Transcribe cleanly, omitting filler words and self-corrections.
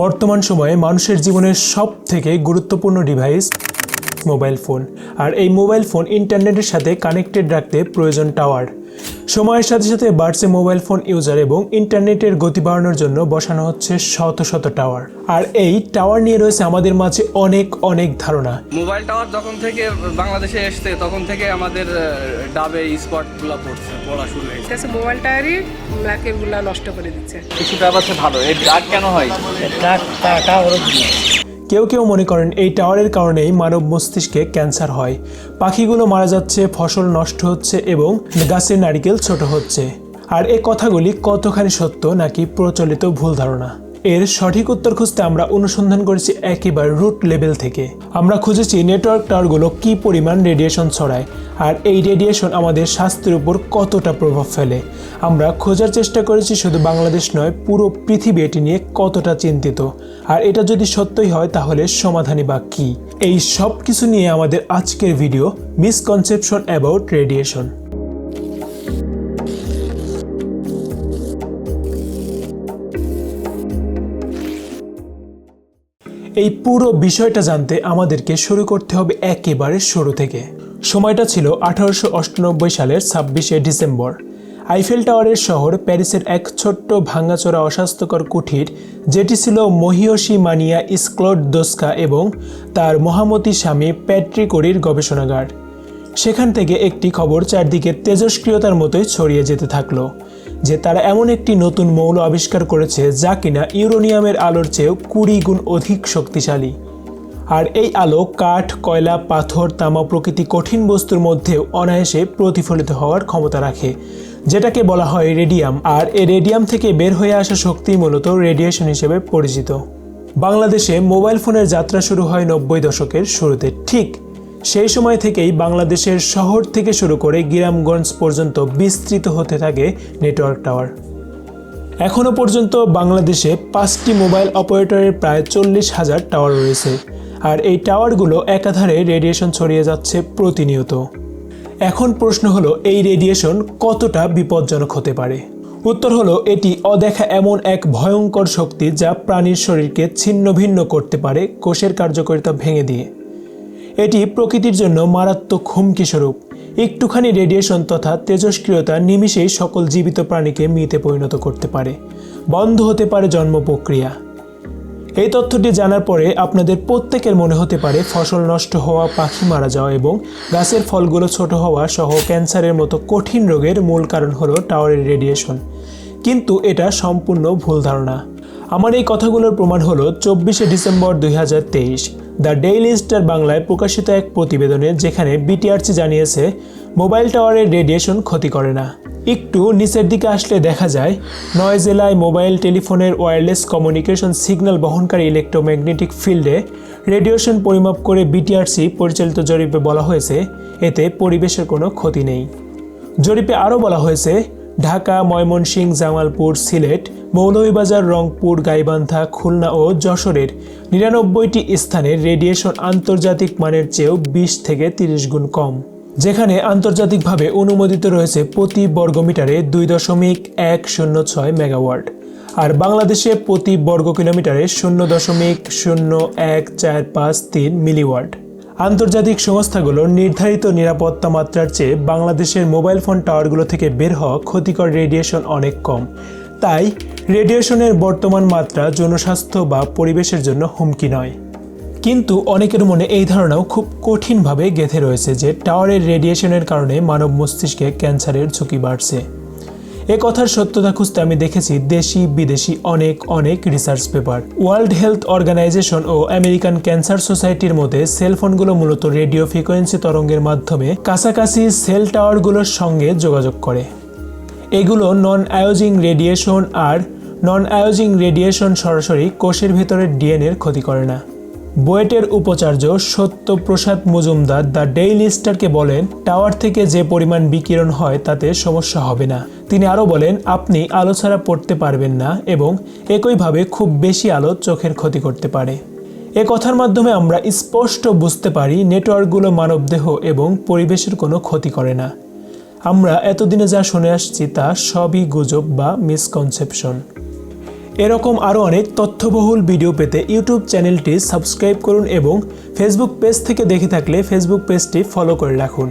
বর্তমান সময়ে মানুষের জীবনের সবথেকে গুরুত্বপূর্ণ ডিভাইস মোবাইল ফোন। আর এই মোবাইল ফোন ইন্টারনেটের সাথে কানেক্টেড রাখতে প্রয়োজন টাওয়ার। সময়ের সাথে সাথে বাড়ছে মোবাইল ফোন ইউজার এবং ইন্টারনেটের গতি বাড়ানোর জন্য বসানো হচ্ছে শত শত টাওয়ার। আর এই টাওয়ার নিয়ে রয়েছে আমাদের মাঝে অনেক ধারণা। মোবাইল টাওয়ার যখন থেকে বাংলাদেশে এসছে তখন থেকে আমাদের ডাবে স্পটগুলো পড়া শুরু হয়েছে। মোবাইল টাওয়ারই কেবলগুলো নষ্ট করে দিচ্ছে। কিছু ডাব আছে ভালো, এই ডাক কেন হয়? কেউ মনে করেন এই টাওয়ারের কারণেই মানব মস্তিষ্কে ক্যান্সার হয়, পাখিগুলো মারা যাচ্ছে, ফসল নষ্ট হচ্ছে এবং গাছের নারিকেল ছোট হচ্ছে। আর এই কথাগুলি কতখানি সত্য নাকি প্রচলিত ভুল ধারণা, এর সঠিক উত্তর খুঁজতে আমরা অনুসন্ধান করেছি একেবারে রুট লেভেল থেকে। আমরা খুঁজেছি নেটওয়ার্ক টাওয়ারগুলো কী পরিমাণ রেডিয়েশন ছড়ায় আর এই রেডিয়েশন আমাদের স্বাস্থ্যের উপর কতটা প্রভাব ফেলে। আমরা খোঁজার চেষ্টা করেছি শুধু বাংলাদেশ নয়, পুরো পৃথিবী এটি নিয়ে কতটা চিন্তিত, আর এটা যদি সত্যই হয় তাহলে সমাধানই বা কী। এই সব কিছু নিয়ে আমাদের আজকের ভিডিও, মিসকনসেপশন অ্যাবাউট রেডিয়েশন। এই পুরো বিষয়টা জানতে আমাদেরকে শুরু করতে হবে একেবারে শুরু থেকে। সময়টা ছিল 1898 সালের 26শে ডিসেম্বর। আইফেল টাওয়ারের শহর প্যারিসের এক ছোট্ট ভাঙাচোরা অস্বাস্থ্যকর কুঠির, যেটি ছিল মহিয়সী মানিয়া স্ক্লডদোস্কা এবং তার মহামতি স্বামী প্যাট্রিক ওরির গবেষণাগার। সেখান থেকে একটি খবর চারদিকে তেজস্ক্রিয়তার মতোই ছড়িয়ে যেতে থাকলো যে তারা এমন একটি নতুন মৌল আবিষ্কার করেছে যা কিনা ইউরেনিয়ামের আলোর চেয়েও 20 গুণ অধিক শক্তিশালী। আর এই আলো কাঠ, কয়লা, পাথর, তামা প্রকৃতি কঠিন বস্তুর মধ্যেও অনায়াসে প্রতিফলিত হওয়ার ক্ষমতা রাখে, যেটাকে বলা হয় রেডিয়াম। আর এই রেডিয়াম থেকে বের হয়ে আসা শক্তি মূলত রেডিয়েশন হিসেবে পরিচিত। বাংলাদেশে মোবাইল ফোনের যাত্রা শুরু হয় 90 দশকের শুরুতে। ঠিক সেই সময় থেকেই বাংলাদেশের শহর থেকে শুরু করে গ্রামগঞ্জ পর্যন্ত বিস্তৃত হতে থাকে নেটওয়ার্ক টাওয়ার। এখনও পর্যন্ত বাংলাদেশে 5টি মোবাইল অপারেটরের প্রায় 40,000 টাওয়ার রয়েছে। আর এই টাওয়ারগুলো একাধারে রেডিয়েশন ছড়িয়ে যাচ্ছে প্রতিনিয়ত। এখন প্রশ্ন হলো, এই রেডিয়েশন কতটা বিপজ্জনক হতে পারে? উত্তর হলো, এটি অদেখা এমন এক ভয়ঙ্কর শক্তি যা প্রাণীর শরীরকে ছিন্ন ভিন্ন করতে পারে, কোষের কার্যকারিতা ভেঙে দিয়ে। এটি প্রকৃতির জন্য মারাত্মক হুমকি স্বরূপ। একটুখানি রেডিয়েশন তথা তেজস্ক্রিয়তা নিমিষেই সকল জীবিত প্রাণীকে মৃতে পরিণত করতে পারে, বন্ধ হতে পারে জন্ম প্রক্রিয়া। এই তথ্যটি জানার পরে আপনাদের প্রত্যেকের মনে হতে পারে ফসল নষ্ট হওয়া, পাখি মারা যাওয়া এবং গাছের ফলগুলো ছোট হওয়া সহ ক্যান্সারের মতো কঠিন রোগের মূল কারণ হলো টাওয়ারের রেডিয়েশন। কিন্তু এটা সম্পূর্ণ ভুল ধারণা। আমার এই কথাগুলোর প্রমাণ হলো 24শে ডিসেম্বর 2023 দ্য ডেইলি স্টার বাংলায় প্রকাশিত এক প্রতিবেদনে, যেখানে বিটিআরসি জানিয়েছে মোবাইল টাওয়ারের রেডিয়েশন ক্ষতি করে না। একটু নিচের দিকে আসলে দেখা যায় 9 জেলায় মোবাইল টেলিফোনের ওয়্যারলেস কমিউনিকেশন সিগন্যাল বহনকারী ইলেকট্রোম্যাগনেটিক ফিল্ডে রেডিয়েশন পরিমাপ করে বিটিআরসি পরিচালিত জরিপে বলা হয়েছে এতে পরিবেশের কোনো ক্ষতি নেই। জরিপে আরও বলা হয়েছে ঢাকা, ময়মনসিংহ, জামালপুর, সিলেট, মৌলভীবাজার, রংপুর, গাইবান্ধা, খুলনা ও যশোরের 99টি স্থানের রেডিয়েশন আন্তর্জাতিক মানের চেয়েও 20 থেকে 30 গুণ কম, যেখানে আন্তর্জাতিকভাবে অনুমোদিত রয়েছে প্রতি বর্গমিটারে 2.106 মেগাওয়াট, আর বাংলাদেশে প্রতি বর্গ কিলোমিটারে 0.01453 মিলিওয়াট। আন্তর্জাতিক সংস্থাগুলোর নির্ধারিত নিরাপত্তা মাত্রার চেয়ে বাংলাদেশের মোবাইল ফোন টাওয়ারগুলো থেকে বের হওয়া ক্ষতিকর রেডিয়েশন অনেক কম। তাই রেডিয়েশনের বর্তমান মাত্রা জনস্বাস্থ্য বা পরিবেশের জন্য হুমকি নয়। কিন্তু অনেকের মনে এই ধারণাও খুব কঠিনভাবে গেঁথে রয়েছে যে টাওয়ারের রেডিয়েশনের কারণে মানব মস্তিষ্কে ক্যান্সারের ঝুঁকি বাড়ছে। এ কথার সত্যতা খুঁজতে আমি দেখেছি দেশি বিদেশি অনেক research paper. World Health Organization ও আমেরিকান ক্যান্সার সোসাইটির মতে সেলফোনগুলো মূলত রেডিও ফ্রিকোয়েন্সি তরঙ্গের মাধ্যমে কাছাকাছি সেল টাওয়ারগুলোর সঙ্গে যোগাযোগ করে। এগুলো নন আয়োজিং রেডিয়েশন, আর নন আয়োজিং রেডিয়েশন সরাসরি কোষের ভেতরের ডিএনএর ক্ষতি করে না। বুয়েটের উপাচার্য সত্যপ্রসাদ মজুমদার দ্য ডেইলি স্টারকে বলেন, টাওয়ার থেকে যে পরিমাণ বিকিরণ হয় তাতে সমস্যা হবে না। তিনি আরও বলেন, আপনি আলো ছাড়া পড়তে পারবেন না এবং একইভাবে খুব বেশি আলো চোখের ক্ষতি করতে পারে। এ কথার মাধ্যমে আমরা স্পষ্ট বুঝতে পারি নেটওয়ার্কগুলো মানবদেহ এবং পরিবেশের কোনো ক্ষতি করে না। আমরা এতদিনে যা শুনে আসছি তা সবই গুজব বা মিসকনসেপশন। এরকম আরও অনেক তথ্যবহুল ভিডিও পেতে ইউটিউব চ্যানেলটি সাবস্ক্রাইব করুন এবং ফেসবুক পেজ থেকে দেখে থাকলে ফেসবুক পেজটি ফলো করে রাখুন।